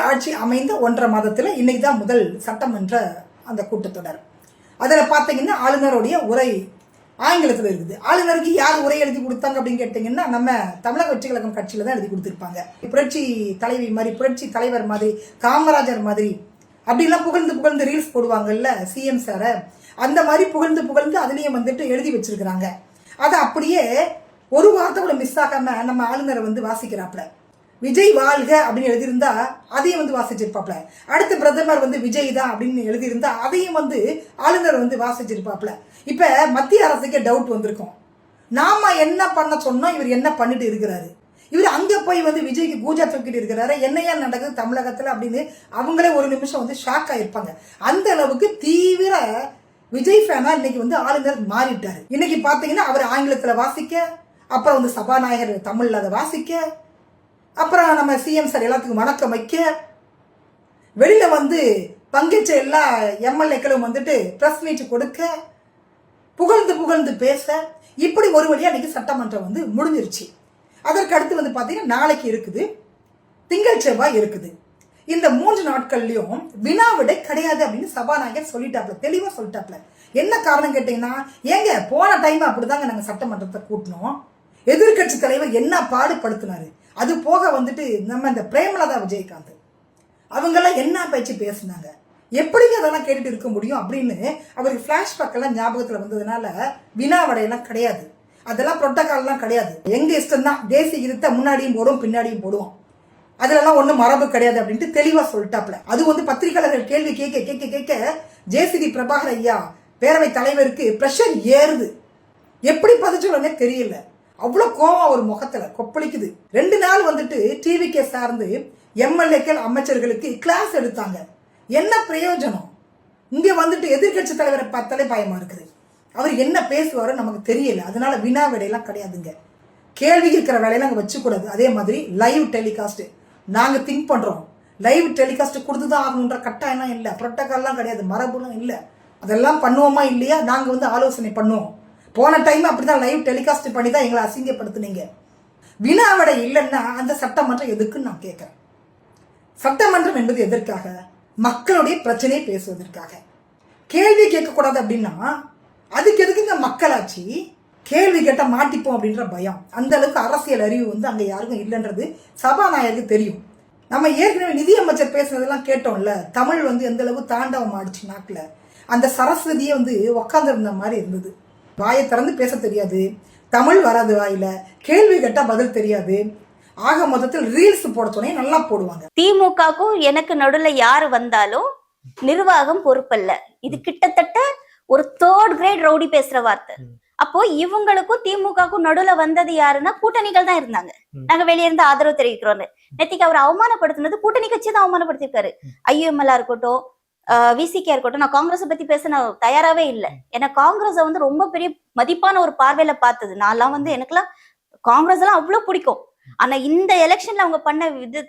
ஆட்சி அமைந்த 1.5 மாதத்துல இன்னைக்கு தான் முதல் சட்டமன்ற அந்த கூட்டத்தொடர். அதில் பார்த்தீங்கன்னா ஆளுநருடைய உரை ஆங்கிலத்தில் இருக்குது. ஆளுநருக்கு யார் உரை எழுதி கொடுத்தாங்க அப்படின்னு கேட்டிங்கன்னா நம்ம தமிழக வெற்றி கழகம் கட்சியில் தான் எழுதி கொடுத்துருப்பாங்க. புரட்சி தலைவி மாதிரி, புரட்சி தலைவர் மாதிரி, காமராஜர் மாதிரி அப்படிலாம் புகழ்ந்து புகழ்ந்து ரீல்ஸ் போடுவாங்கல்ல சிஎம் சாரை, அந்த மாதிரி புகழ்ந்து புகழ்ந்து அதுலேயும் வந்துட்டு எழுதி வச்சிருக்கிறாங்க. அதை அப்படியே ஒரு வார்த்தை கூட மிஸ் ஆகாம நம்ம ஆளுநரை வந்து வாசிக்கிறாப்புல. விஜய் வாழ்க அப்படின்னு எழுதியிருந்தா அதையும் வந்து வாசிச்சிருப்பாப்ல. அடுத்த பிரதமர் வந்து விஜய் தான் அப்படின்னு எழுதியிருந்தா அதையும் வந்து ஆளுநர் வந்து வாசிச்சிருப்பாப்ல. இப்ப மத்திய அரசுக்கே டவுட் வந்திருக்கும், நாம என்ன பண்ண சொன்னோம், இவர் என்ன பண்ணிட்டு இருக்கிறாரு, இவர் அங்க போய் வந்து விஜய்க்கு பூஜா தூக்கிட்டு இருக்கிறாரு, என்னையா நடக்குது தமிழகத்துல அப்படின்னு அவங்களே ஒரு நிமிஷம் வந்து ஷாக் ஆயிருப்பாங்க. அந்த அளவுக்கு தீவிர விஜய் ஃபேனா இன்னைக்கு வந்து ஆளுநர் மாறிட்டாரு. இன்னைக்கு பாத்தீங்கன்னா அவர் ஆங்கிலத்துல வாசிக்க, அப்புறம் வந்து சபாநாயகர் தமிழ்ல அதை வாசிக்க, அப்புறம் நம்ம சிஎம் சார் எல்லாத்துக்கும் வணக்கம் வைக்க, வெளியில வந்து பங்கேற்ற எல்லா எம்எல்ஏக்களும் வந்துட்டு பிரஸ் மீட் கொடுக்க, புகழ்ந்து புகழ்ந்து பேச, இப்படி ஒரு வழியா இன்னைக்கு சட்டமன்றம் வந்து முடிஞ்சிருச்சு. அதற்கு அடுத்து வந்து பார்த்தீங்கன்னா நாளைக்கு இருக்குது, திங்கள் செவ்வாய் இருக்குது. இந்த 3 நாட்கள்லயும் வினா விடை கிடையாது அப்படின்னு சபாநாயகர் சொல்லிட்டாப்ல, தெளிவா சொல்லிட்டாப்ல. என்ன காரணம் கேட்டீங்கன்னா, ஏங்க போன டைம் அப்படிதாங்க நாங்க சட்டமன்றத்தை கூட்டினோம், எதிர்கட்சி தலைவர் என்ன பாடுபடுத்தினாரு, அது போக வந்துட்டு நம்ம இந்த பிரேமலதா விஜயகாந்த் அவங்கெல்லாம் என்ன பேச்சு பேசினாங்க, எப்படிங்க அதெல்லாம் கேட்டுட்டு இருக்க முடியும் அப்படின்னு அவருக்கு ஃபிளாஷ்பேக் எல்லாம் ஞாபகத்தில் வந்ததுனால வினாவடையெல்லாம் கிடையாது, அதெல்லாம் புரோட்டோகால்லாம் கிடையாது, எங்க இஷ்டம் தான், தேசிய கீதத்தை முன்னாடியும் போடுவோம் பின்னாடியும் போடுவோம், அதுலலாம் ஒன்றும் மரபு கிடையாது அப்படின்ட்டு தெளிவா சொல்லிட்டாப்ல. அது வந்து பத்திரிகையாளர்கள் கேள்வி கேட்க கேட்க கேட்க ஜேசிடி பிரபாகர் ஐயா பேரவை தலைவருக்கு பிரஷர் ஏறுது. எப்படி பதிச்சோன்னே தெரியல, அவ்வளோ கோவம் ஒரு முகத்துல கொப்பளிக்குது. 2 நாள் வந்துட்டு டிவிக்கே சார்ந்து எம்எல்ஏக்கள் அமைச்சர்களுக்கு கிளாஸ் எடுத்தாங்க. என்ன பிரயோஜனம்? இங்க வந்துட்டு எதிர்கட்சி தலைவரை பார்த்தாலே பயமா இருக்குது, அவர் என்ன பேசுவாரோ நமக்கு தெரியல. அதனால வினா விடையெல்லாம் கிடையாதுங்க, கேள்வி இருக்கிற வேலையெல்லாம் அங்கே வச்சுக்கூடாது. அதே மாதிரி லைவ் டெலிகாஸ்ட் நாங்கள் திங்க் பண்ணுறோம், லைவ் டெலிகாஸ்ட் கொடுத்துதான் ஆகணுன்ற கட்டாயம்லாம் இல்லை, புரோட்டோகால்லாம் கிடையாது, மரபுலாம் இல்லை. அதெல்லாம் பண்ணுவோமா இல்லையா நாங்கள் வந்து ஆலோசனை பண்ணுவோம். போன டைம் அப்படிதான் லைவ் டெலிகாஸ்ட் பண்ணி தான் எங்களை அசிங்கப்படுத்துனீங்க. வினாவிடை இல்லைன்னா அந்த சட்டமன்றம் எதுக்குன்னு நான் கேட்குறேன். சட்டமன்றம் என்பது எதற்காக? மக்களுடைய பிரச்சனையை பேசுவதற்காக. கேள்வி கேட்கக்கூடாது அப்படின்னா அதுக்கு எதுக்குங்க மக்களாட்சி? கேள்வி கேட்டால் மாட்டிப்போம் அப்படின்ற பயம், அந்த அளவுக்கு அரசியல் அறிவு வந்து அங்கே யாருக்கும் இல்லைன்றது சபாநாயகருக்கு தெரியும். நம்ம ஏற்கனவே நிதியமைச்சர் பேசுனதெல்லாம் கேட்டோம்ல, தமிழ் வந்து எந்த அளவு தாண்டவம் ஆடிச்சு நாட்டில், அந்த சரஸ்வதியே வந்து உக்காந்துருந்த மாதிரி இருந்தது. வாயை திறந்து பேச தெரியாது, தமிழ் வராது வாயில, கேள்வி கேட்டா பதில் தெரியாது, ஆக மொத்தத்தில் ரீல்ஸ் போட சொன்னே நல்லா போடுவாங்க. திமுகவுக்கும் எனக்கு நடுவுல யாரு வந்தாலும் நிர்வாகம் பொறுப்பல்ல, இது கிட்டத்தட்ட ஒரு 3rd கிரேட் ரவுடி பேசுற வார்த்தை. அப்போ இவங்களுக்கும் திமுகவுக்கும் நடுவுல வந்தது யாருன்னா கூட்டணிகள் தான் இருந்தாங்க. நாங்க வெளியே இருந்து ஆதரவு தெரிவிக்கிறோம். நேத்திக்கு அவர் அவமானப்படுத்தினது கூட்டணி கட்சி தான் அவமானப்படுத்திருக்காரு. ஐஎம்எல்ஆ இருக்கட்டும், விசிகே இருக்கட்டும். நான் காங்கிரஸ் பத்தி பேச நான் தயாராவே இல்லை. ஏன்னா காங்கிரஸை வந்து ரொம்ப பெரிய மதிப்பான ஒரு பார்வையில பார்த்தது. நான்லாம் வந்து எனக்குலாம் காங்கிரஸ் எல்லாம் அவ்வளவு பிடிக்கும். ஆனா இந்த எலெக்ஷன்ல அவங்க பண்ண